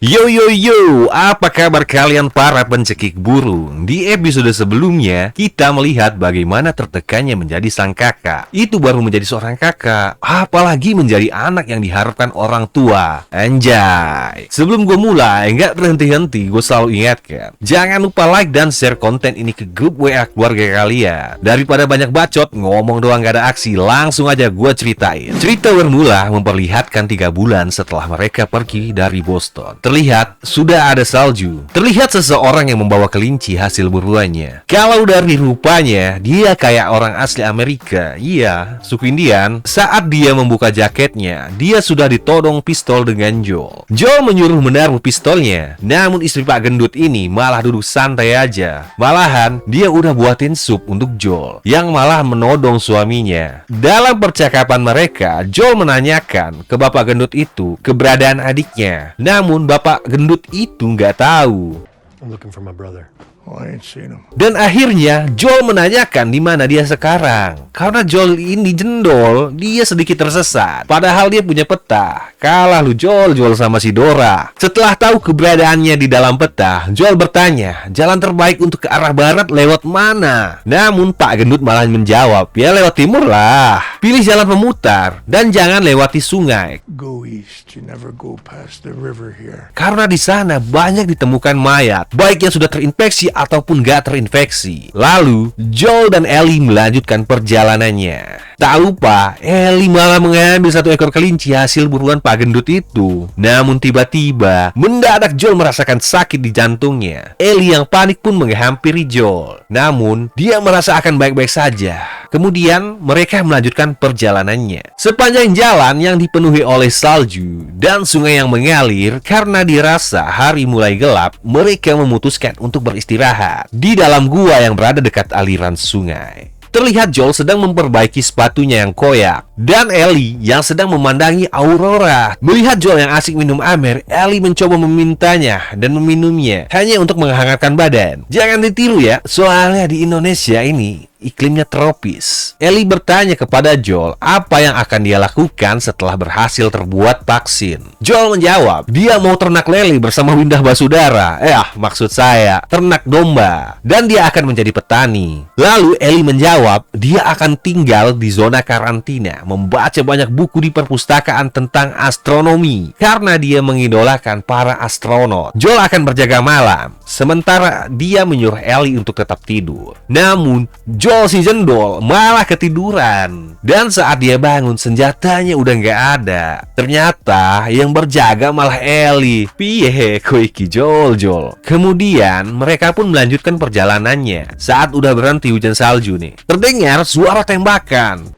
Yo yo yo, apa kabar kalian para pencekik burung? Di episode sebelumnya, kita melihat bagaimana tertekannya menjadi sang kakak. Itu baru menjadi seorang kakak, apalagi menjadi anak yang diharapkan orang tua. Anjay. Sebelum gue mulai, nggak berhenti-henti, gue selalu ingatkan, jangan lupa like dan share konten ini ke grup WA keluarga kalian. Daripada banyak bacot, ngomong doang gak ada aksi, langsung aja gue ceritain. Cerita bermula memperlihatkan 3 bulan setelah mereka pergi dari Boston. Terlihat sudah ada salju. Terlihat seseorang yang membawa kelinci hasil buruannya. Kalau dari rupanya, dia kayak orang asli Amerika. Iya, suku Indian. Saat dia membuka jaketnya, dia sudah ditodong pistol dengan Joel. Joel menyuruh menaruh pistolnya. Namun istri Pak Gendut ini malah duduk santai aja. Malahan, dia udah buatin sup untuk Joel, yang malah menodong suaminya. Dalam percakapan mereka, Joel menanyakan ke Bapak Gendut itu keberadaan adiknya. Namun Bapak Gendut itu nggak tahu. I'm looking for my brother. Oh, I ain't seen him. Dan akhirnya Joel menanyakan di mana dia sekarang. Karena Joel ini jendol, dia sedikit tersesat. Padahal dia punya peta. Kalah lu Joel sama si Dora. Setelah tahu keberadaannya di dalam peta, Joel bertanya, jalan terbaik untuk ke arah barat lewat mana? Namun Pak Gendut malah menjawab, ya lewat timur lah. Pilih jalan pemutar dan jangan lewati sungai. Go east. You never go past the river here. Karena di sana banyak ditemukan mayat, baik yang sudah terinfeksi ataupun gak terinfeksi. Lalu, Joel dan Ellie melanjutkan perjalanannya. Tak lupa, Ellie malah mengambil 1 ekor kelinci hasil buruan Pak Gendut itu. Namun tiba-tiba, mendadak Joel merasakan sakit di jantungnya. Ellie yang panik pun menghampiri Joel. Namun, dia merasa akan baik-baik saja. Kemudian, mereka melanjutkan perjalanannya. Sepanjang jalan yang dipenuhi oleh salju dan sungai yang mengalir, karena dirasa hari mulai gelap, mereka memutuskan untuk beristirahat di dalam gua yang berada dekat aliran sungai. Terlihat Joel sedang memperbaiki sepatunya yang koyak, dan Ellie yang sedang memandangi aurora. Melihat Joel yang asik minum amer, Ellie mencoba memintanya dan meminumnya hanya untuk menghangatkan badan. Jangan ditiru ya, soalnya di Indonesia ini iklimnya tropis. Ellie bertanya kepada Joel apa yang akan dia lakukan setelah berhasil terbuat vaksin. Joel menjawab, dia mau ternak lele bersama Windah Basudara. Maksud saya, ternak domba. Dan dia akan menjadi petani. Lalu Ellie menjawab, dia akan tinggal di zona karantina, membaca banyak buku di perpustakaan tentang astronomi, karena dia mengidolakan para astronot. Joel akan berjaga malam, sementara dia menyuruh Ellie untuk tetap tidur. Namun, Joel si jendol malah ketiduran. Dan saat dia bangun, senjatanya udah nggak ada. Ternyata yang berjaga malah Ellie. Piye koiki Joel. Kemudian mereka pun melanjutkan perjalanannya. Saat udah berhenti hujan salju nih, terdengar suara tembakan.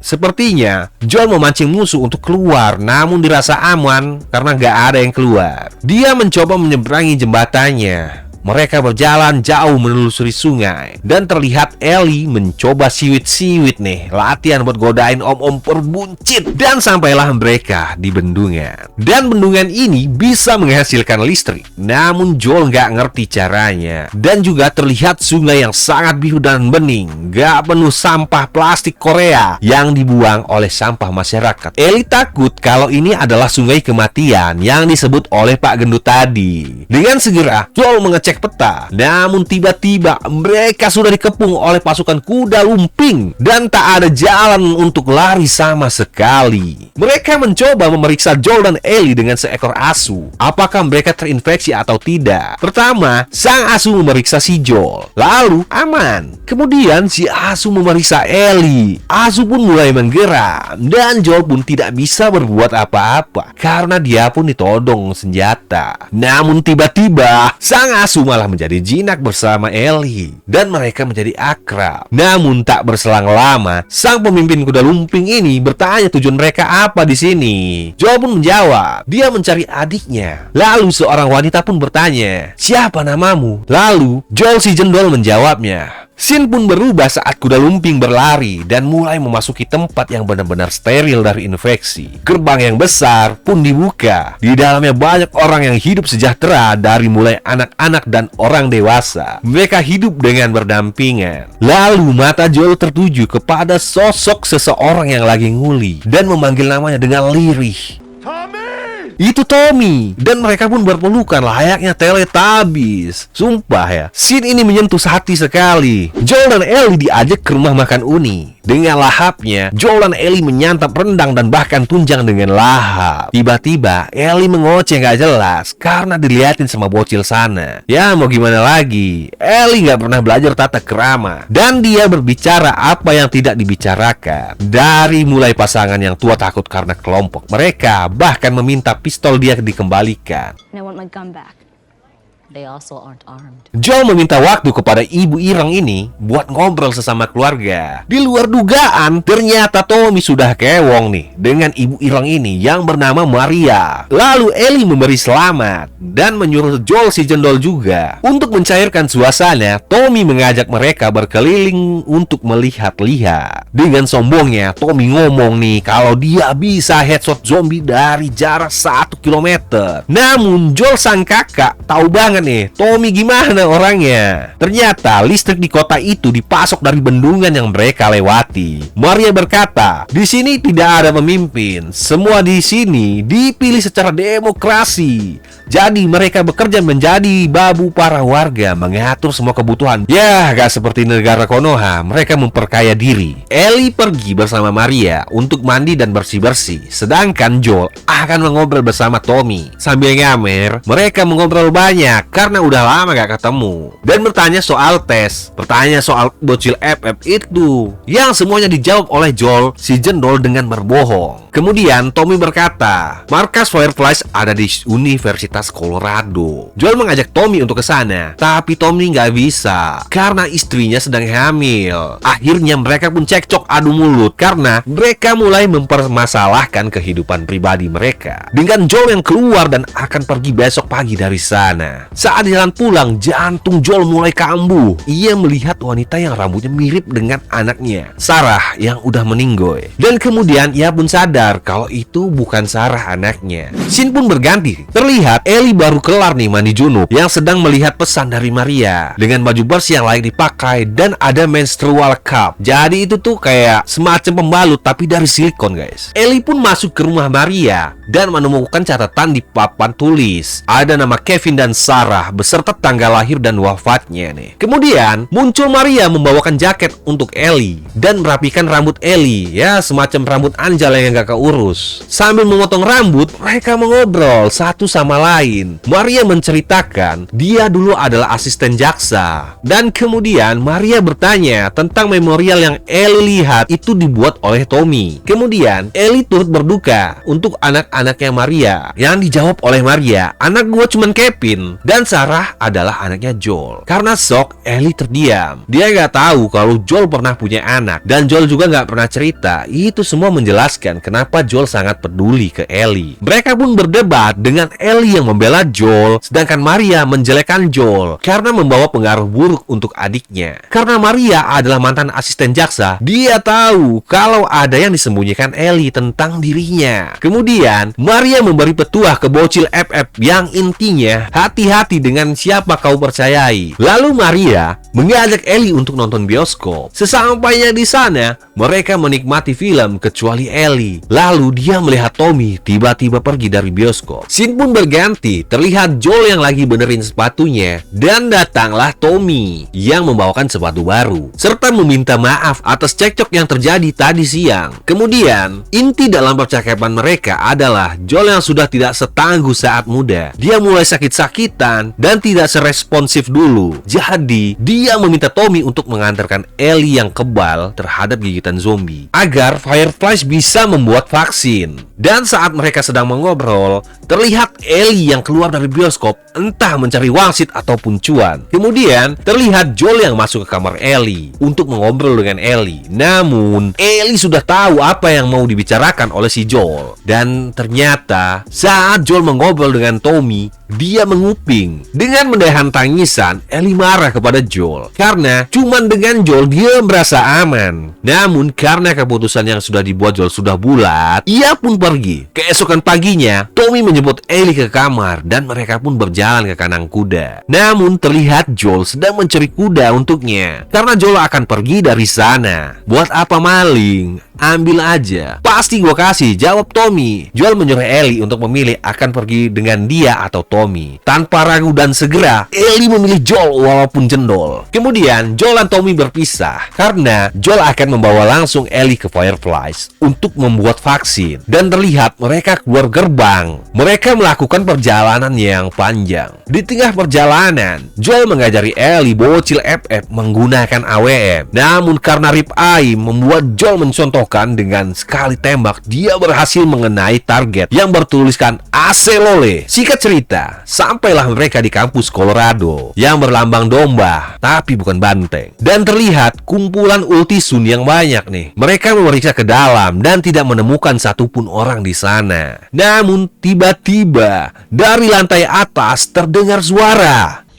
Sepertinya Joel memancing musuh untuk keluar, namun dirasa aman karena nggak ada yang keluar. Dia mencoba menyeberangi jembatannya. Mereka berjalan jauh menelusuri sungai, dan terlihat Ellie mencoba siwit-siwit nih, latihan buat godain om-om perbuncit. Dan sampailah mereka di bendungan. Dan bendungan ini bisa menghasilkan listrik, namun Joel nggak ngerti caranya. Dan juga terlihat sungai yang sangat biru dan bening, nggak penuh sampah plastik Korea yang dibuang oleh sampah masyarakat. Ellie takut kalau ini adalah sungai kematian yang disebut oleh Pak Gendut tadi. Dengan segera Joel mengecek peta, namun tiba-tiba mereka sudah dikepung oleh pasukan kuda lumping dan tak ada jalan untuk lari sama sekali. Mereka mencoba memeriksa Joel dan Ellie dengan seekor asu, apakah mereka terinfeksi atau tidak. Pertama, sang asu memeriksa si Joel, lalu aman. Kemudian si asu memeriksa Ellie. Asu pun mulai menggeram, dan Joel pun tidak bisa berbuat apa-apa karena dia pun ditodong senjata. Namun tiba-tiba sang asu malah menjadi jinak bersama Ellie, dan mereka menjadi akrab. Namun tak berselang lama, sang pemimpin kuda lumping ini bertanya tujuan mereka apa di sini. Joel pun menjawab, dia mencari adiknya. Lalu seorang wanita pun bertanya, siapa namamu? Lalu Joel si jendol menjawabnya. Scene pun berubah saat kuda lumping berlari dan mulai memasuki tempat yang benar-benar steril dari infeksi. Gerbang yang besar pun dibuka. Di dalamnya banyak orang yang hidup sejahtera, dari mulai anak-anak dan orang dewasa. Mereka hidup dengan berdampingan. Lalu mata Joel tertuju kepada sosok seseorang yang lagi nguli dan memanggil namanya dengan lirih. Tommy! Itu Tommy. Dan mereka pun berpelukan layaknya Teletubbies. Sumpah ya, scene ini menyentuh hati sekali. Joel dan Ellie diajak ke rumah makan Uni. Dengan lahapnya, Joel dan Ellie menyantap rendang dan bahkan tunjang dengan lahap. Tiba-tiba, Ellie mengoceh gak jelas karena diliatin sama bocil sana. Ya mau gimana lagi, Ellie gak pernah belajar tata krama. Dan dia berbicara apa yang tidak dibicarakan. Dari mulai pasangan yang tua takut karena kelompok mereka, bahkan meminta pistol dia dikembalikan. I want my gun back. They also aren't armed. Joel meminta waktu kepada ibu Ireng ini buat ngobrol sesama keluarga. Di luar dugaan, ternyata Tommy sudah kewong nih dengan ibu Ireng ini yang bernama Maria. Lalu Ellie memberi selamat dan menyuruh Joel si jendol juga. Untuk mencairkan suasana, Tommy mengajak mereka berkeliling untuk melihat-lihat. Dengan sombongnya, Tommy ngomong nih kalau dia bisa headshot zombie dari jarak 1 kilometer. Namun Joel sang kakak tahu banget nih Tommy gimana orangnya. Ternyata listrik di kota itu dipasok dari bendungan yang mereka lewati. Maria berkata, di sini tidak ada pemimpin. Semua di sini dipilih secara demokrasi. Jadi mereka bekerja menjadi babu para warga, mengatur semua kebutuhan. Ya, gak seperti negara Konoha, mereka memperkaya diri. Ellie pergi bersama Maria untuk mandi dan bersih-bersih. Sedangkan Joel akan mengobrol bersama Tommy. Sambil ngamer, mereka mengobrol banyak karena udah lama gak ketemu. Dan bertanya soal tes, bertanya soal bocil FF itu, yang semuanya dijawab oleh Joel si jendol dengan berbohong. Kemudian Tommy berkata, markas Fireflies ada di Universitas Colorado. Joel mengajak Tommy untuk ke sana, tapi Tommy nggak bisa karena istrinya sedang hamil. Akhirnya mereka pun cekcok adu mulut karena mereka mulai mempermasalahkan kehidupan pribadi mereka. Dengan Joel yang keluar dan akan pergi besok pagi dari sana. Saat jalan pulang, jantung Joel mulai kambuh. Ia melihat wanita yang rambutnya mirip dengan anaknya, Sarah, yang udah meninggoy. Dan kemudian ia pun sadar kalau itu bukan Sarah anaknya. Scene pun berganti. Terlihat Ellie baru kelar nih mandi junub yang sedang melihat pesan dari Maria dengan baju bersih yang layak dipakai dan ada menstrual cup. Jadi itu tuh kayak semacam pembalut tapi dari silikon, guys. Ellie pun masuk ke rumah Maria dan menemukan catatan di papan tulis. Ada nama Kevin dan Sarah beserta tanggal lahir dan wafatnya nih. Kemudian muncul Maria membawakan jaket untuk Ellie dan merapikan rambut Ellie. Ya, semacam rambut anjal yang gak keurus. Sambil memotong rambut, mereka mengobrol satu sama lain. Maria menceritakan dia dulu adalah asisten jaksa. Dan kemudian Maria bertanya tentang memorial yang Ellie lihat itu dibuat oleh Tommy. Kemudian Ellie turut berduka untuk anak-anaknya Maria. Yang dijawab oleh Maria, anak gua cuman Kevin dan Sarah adalah anaknya Joel. Karena shock, Ellie terdiam. Dia gak tahu kalau Joel pernah punya anak dan Joel juga gak pernah cerita. Itu semua menjelaskan kenapa Joel sangat peduli ke Ellie. Mereka pun berdebat dengan Ellie yang membela Joel, sedangkan Maria menjelekkan Joel karena membawa pengaruh buruk untuk adiknya. Karena Maria adalah mantan asisten jaksa, dia tahu kalau ada yang disembunyikan Ellie tentang dirinya. Kemudian Maria memberi petuah ke bocil FF yang intinya hati-hati dengan siapa kau percayai. Lalu Maria mengajak Ellie untuk nonton bioskop. Sesampainya di sana, mereka menikmati film kecuali Ellie. Lalu dia melihat Tommy tiba-tiba pergi dari bioskop. Scene pun berganti. Terlihat Joel yang lagi benerin sepatunya dan datanglah Tommy yang membawakan sepatu baru serta meminta maaf atas cekcok yang terjadi tadi siang. Kemudian inti dalam percakapan mereka adalah Joel yang sudah tidak setangguh saat muda. Dia mulai sakit-sakitan dan tidak seresponsif dulu. Jadi dia meminta Tommy untuk mengantarkan Ellie yang kebal terhadap gigitan zombie agar Fireflies bisa membuat vaksin. Dan saat mereka sedang mengobrol, terlihat Ellie yang keluar dari bioskop entah mencari wangsit ataupun cuan. Kemudian terlihat Joel yang masuk ke kamar Ellie untuk mengobrol dengan Ellie. Namun Ellie sudah tahu apa yang mau dibicarakan oleh si Joel. Dan ternyata saat Joel mengobrol dengan Tommy, dia menguping. Dengan menahan tangisan, Ellie marah kepada Joel karena cuman dengan Joel dia merasa aman. Namun karena keputusan yang sudah dibuat Joel sudah bulat, ia pun pergi. Keesokan paginya, Tommy menjemput Ellie ke kamar dan mereka pun berjalan ke kandang kuda. Namun terlihat Joel sedang mencari kuda untuknya karena Joel akan pergi dari sana. Buat apa maling? Ambil aja. Pasti gua kasih, jawab Tommy. Joel menyuruh Ellie untuk memilih akan pergi dengan dia atau Tommy. Tanpa ragu dan segera, Ellie memilih Joel walaupun jendol. Kemudian Joel dan Tommy berpisah karena Joel akan membawa langsung Ellie ke Fireflies untuk membuat vaksin. Dan terlihat mereka keluar gerbang. Mereka melakukan perjalanan yang panjang. Di tengah perjalanan, Joel mengajari Ellie bocil FF menggunakan AWM. Namun karena Rip Eye membuat Joel mencontohkan dengan sekali tembak, dia berhasil mengenai target yang bertuliskan AC Lole. Singkat cerita, sampailah mereka di kampus Colorado yang berlambang domba, tapi bukan banteng. Dan terlihat kumpulan Ultisun yang banyak nih. Mereka memeriksa ke dalam dan tidak menemukan satupun orang di sana. Namun tiba-tiba dari lantai atas terdengar suara.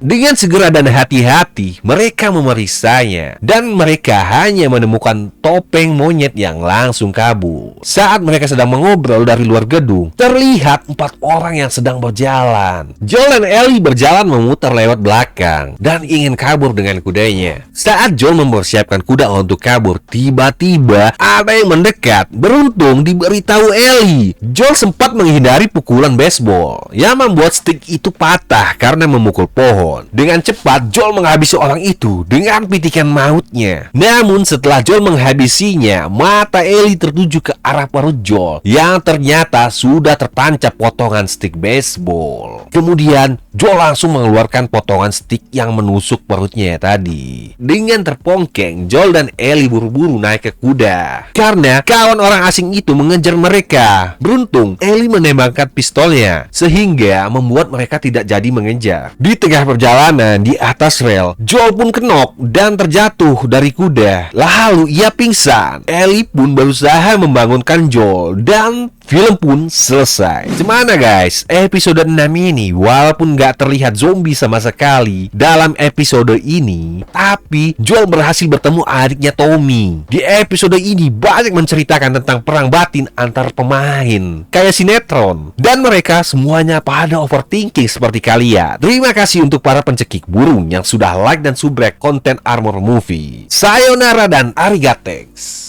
Dengan segera dan hati-hati, mereka memeriksanya. Dan mereka hanya menemukan topeng monyet yang langsung kabur. Saat mereka sedang mengobrol dari luar gedung, terlihat 4 orang yang sedang berjalan. Joel dan Ellie berjalan memutar lewat belakang dan ingin kabur dengan kudanya. Saat Joel mempersiapkan kuda untuk kabur, tiba-tiba ada yang mendekat. Beruntung diberitahu Ellie. Joel sempat menghindari pukulan baseball yang membuat stick itu patah karena memukul pohon. Dengan cepat, Joel menghabisi orang itu dengan pitikan mautnya. Namun setelah Joel menghabisinya, mata Ellie tertuju ke arah perut Joel yang ternyata sudah tertancap potongan stick baseball. Kemudian, Joel langsung mengeluarkan potongan stick yang menusuk perutnya tadi. Dengan terpongkeng, Joel dan Ellie buru-buru naik ke kuda karena kawan orang asing itu mengejar mereka. Beruntung, Ellie menembakkan pistolnya sehingga membuat mereka tidak jadi mengejar. Di tengah perjalanan di atas rel, Joel pun kenok dan terjatuh dari kuda. Lalu ia pingsan. Ellie pun berusaha membangunkan Joel dan film pun selesai. Gimana guys? Episode 6 ini walaupun gak terlihat zombie sama sekali dalam episode ini, tapi Joel berhasil bertemu adiknya Tommy. Di episode ini banyak menceritakan tentang perang batin antar pemain kayak sinetron. Dan mereka semuanya pada overthinking seperti kalian. Terima kasih untuk para pencekik burung yang sudah like dan subrek konten Armor Movie. Sayonara dan arigatex.